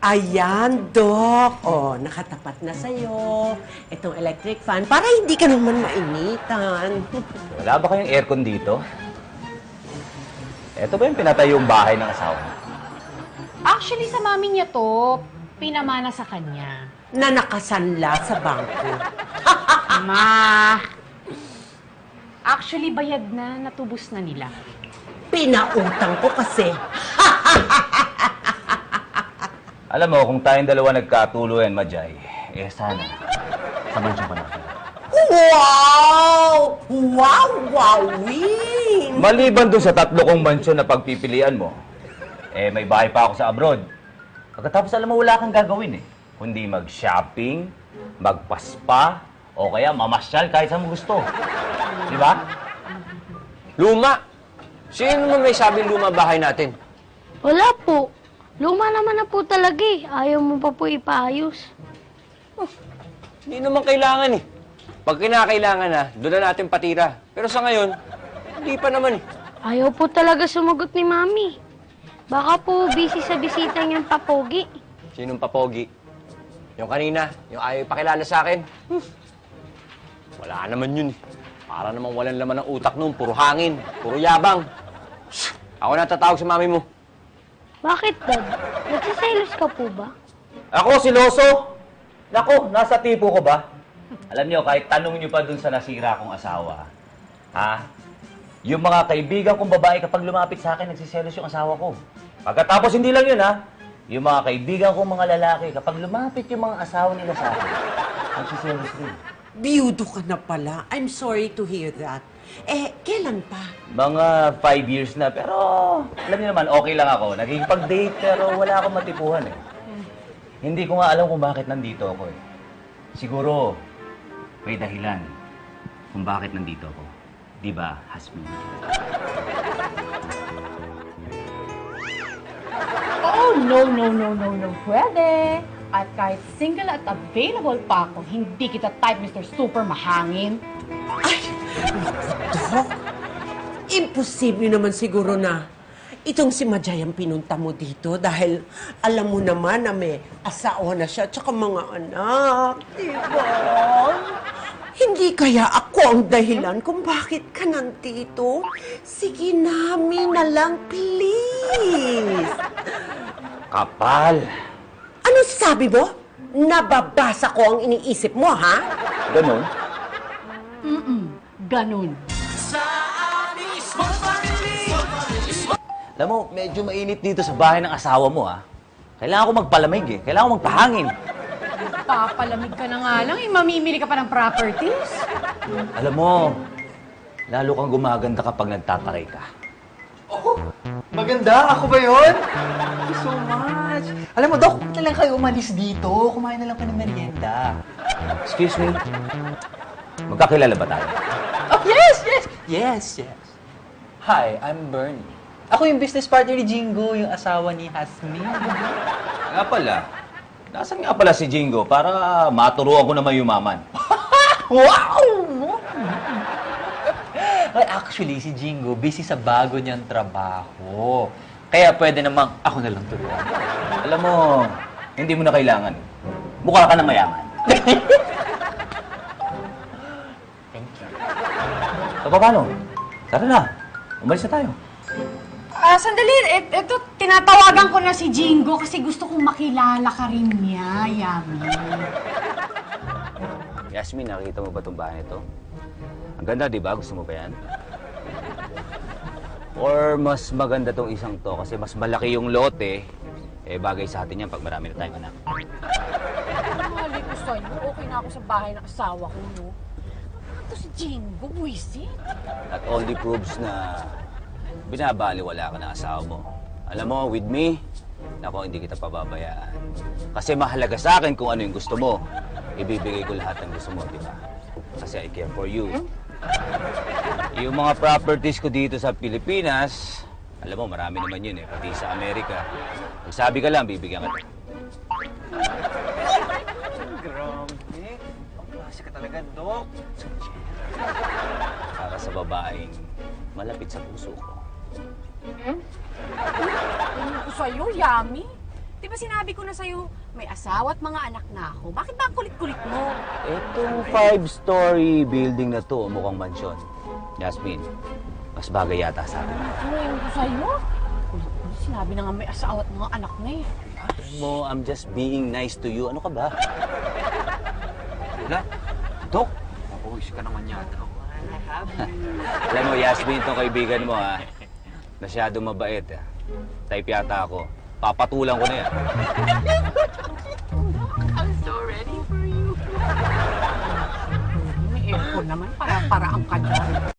Ayan, Doc. Oh, nakatapat na sa'yo. Itong electric fan para hindi ka naman mainitan. Wala ba kayong aircon dito? Ito ba yung pinatayong bahay ng asawa mo? Actually, sa mami niya to, pinamana sa kanya. Na nakasanla sa bangko. Ma! Actually, bayad na, natubos na nila. Pinautang ko kasi. Alam mo, kung tayong dalawa nagkatuluyan, Majay, sana, sa mansyon pa natin. Wow! Wow! Wowing! Maliban dun sa 3 kong mansyon na pagpipilian mo, may bahay pa ako sa abroad. Pagkatapos, alam mo, wala kang gagawin kundi mag-shopping, magpaspa, o kaya mamasyal kahit saan mo gusto. Di ba? Luma! Sino naman may sabing luma bahay natin? Wala po. Luma naman na po talaga eh. Ayaw mo pa po ipaayos. Hindi naman kailangan Pag kinakailangan na, doon na natin patira. Pero sa ngayon, hindi pa naman Ayaw po talaga sumagot ni Mami. Baka po busy sa bisita niyang papogi. Sinong papogi? Yung kanina, yung ayaw ipakilala sa akin. Wala naman yun Para namang walang laman ng utak nun. Puro hangin, puro yabang. Ako na tatawag sa mami mo. Bakit, Dad? Nagsiselos ka po ba? Ako, si Loso! Nako, nasa tipo ko ba? Alam niyo, kahit tanong niyo pa dun sa nasira kong asawa, yung mga kaibigan kong babae kapag lumapit sa akin, nagsiselos yung asawa ko. Pagkatapos, hindi lang yun, yung mga kaibigan kong mga lalaki, kapag lumapit yung mga asawa nila sa akin, nagsiselos rin. Biyudo ka na pala. I'm sorry to hear that. Kailan pa? Mga 5 years na, pero alam niyo naman, okay lang ako. Nagkikipag-date, pero wala akong matipuhan Hindi ko nga alam kung bakit nandito ako Siguro, may dahilan kung bakit nandito ako. Di ba, Hasmin? Oh, no. Pwede. At kahit single at available pa ako, hindi kita type, Mr. Super Mahangin. Ay, Doc, imposible naman siguro na itong si Majay ang pinunta mo dito dahil alam mo naman na may asawa na siya at mga anak, diba? Hindi kaya ako ang dahilan kung bakit ka nandito? Sige namin na lang, please. Kapal! Ano sabi mo? Nababasa ko ang iniisip mo, ha? Ganon? Ganun. Alam mo, medyo mainit dito sa bahay ng asawa mo, Kailangan ko magpalamig, Kailangan ko magpahangin. Papalamig ka na nga lang, mamimili ka pa ng properties. Alam mo, lalo kang gumaganda kapag nagtataray ka. Oh, maganda? Ako ba yun? Thank you so much. Alam mo, Dok, huwag na lang kayo umalis dito. Kumain na lang ka ng merienda. Excuse me? Magkakilala ba tayo? Oh, yes. Hi, I'm Bernie. Ako yung business partner ni Jingo, yung asawa ni Hasmin. Nga pala. Nasaan nga pala si Jingo para maturuan ko naman yumaman? Wow! Well, actually, si Jingo busy sa bago niyang trabaho. Kaya pwede namang ako na lang turuan. Alam mo, hindi mo na kailangan. Mukha ka na mayaman. Thank you. So, paano? Tara na. Umalis na tayo. Sandali. Ito, tinatawagan ko na si Jingo kasi gusto kong makilala ka rin niya, Yami. Yasmin, nakita mo ba itong bahay ito? Ang ganda, di ba? Gusto mo ba yan? Or mas maganda tong isang to kasi mas malaki yung lote, bagay sa atin yan pag marami na tayong anak. Mali ko sa'yo. Okay na ako sa bahay ng asawa ko, no? Ito si Jingo, buwisit. That only proves na binabaliwala ka ng asawa mo. Alam mo, with me, ako hindi kita pababayaan. Kasi mahalaga sa akin kung ano yung gusto mo. Ibibigay ko lahat ng gusto mo, di ba? Kasi I care for you. Yung mga properties ko dito sa Pilipinas, alam mo, marami naman yun pati sa Amerika. Magsabi ka lang, bibigyan ka. Grabe. Ang klase ka talaga, Dok. Para sa babaeng malapit sa puso ko. Ano ko sa'yo, Yami? Di ba sinabi ko na sa'yo, may asawa at mga anak na ako. Bakit ba ang kulit-kulit mo? Itong 5-story building na to, mukhang mansyon. Yasmin, mas bagay yata sa atin. Ano yung ko sa'yo? Kulit-kulit, sinabi na nga may asawa at mga anak na eh. Mo, I'm just being nice to you. Ano ka ba? Wala. Dok, Mapuwis ka naman yata. alam mo, Yasmin, itong kaibigan mo, ha? Masyado mabait, ha? Type yata ako. Papatulan ko na yan. I'm so ready for you. May aircon naman para ang ka dyan.